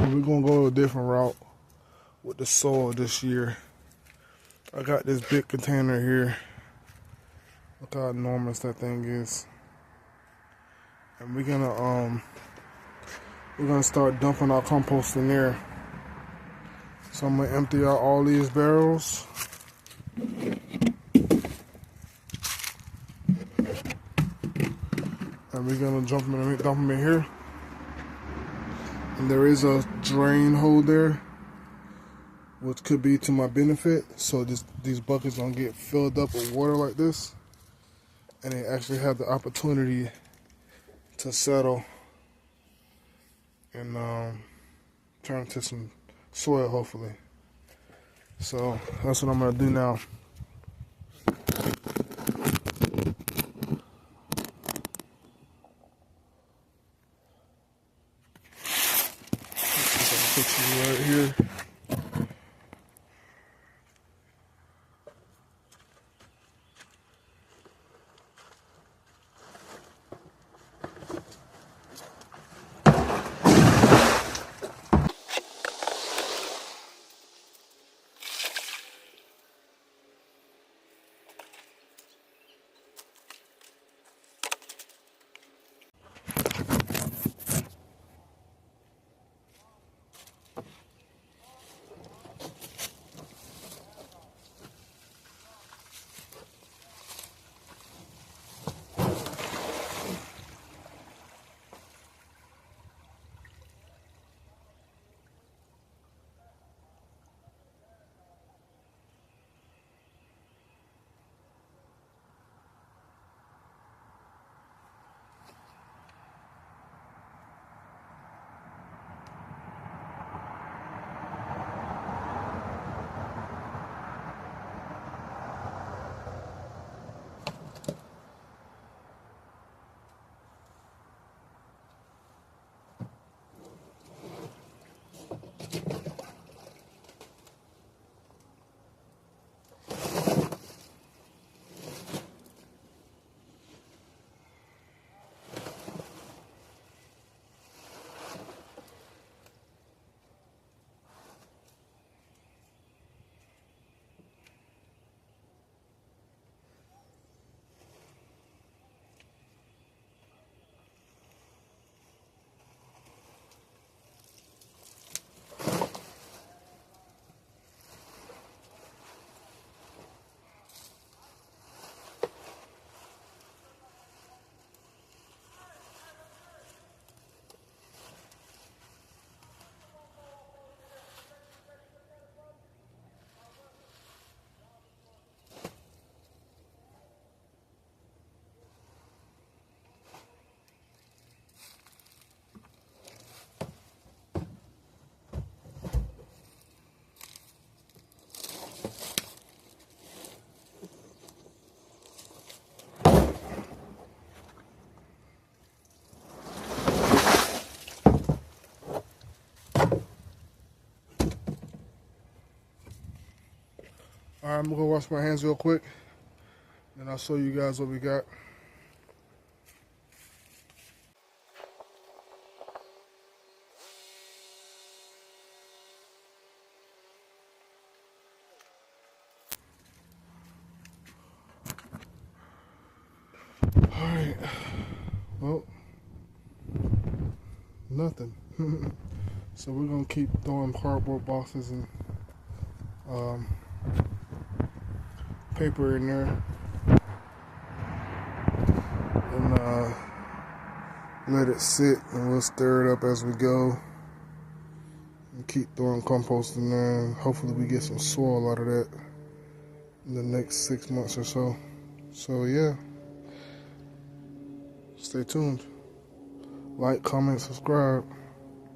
So we're gonna go a different route with the soil this year. I got this big container here. Look how enormous that thing is. And we're gonna start dumping our compost in there. So I'm gonna empty out all these barrels. And we're gonna dump them in here. And there is a drain hole there, which could be to my benefit. So these buckets don't get filled up with water like this. And they actually have the opportunity to settle and turn into some soil, hopefully. So that's what I'm gonna do now. Put you right here. Alright, I'm gonna go wash my hands real quick, and I'll show you guys what we got. Alright, well, nothing. So we're gonna keep throwing cardboard boxes and paper in there, and let it sit, and we'll stir it up as we go, and keep throwing compost in there, and hopefully we get some soil out of that in the next 6 months or so. So yeah, stay tuned. Like, comment, subscribe.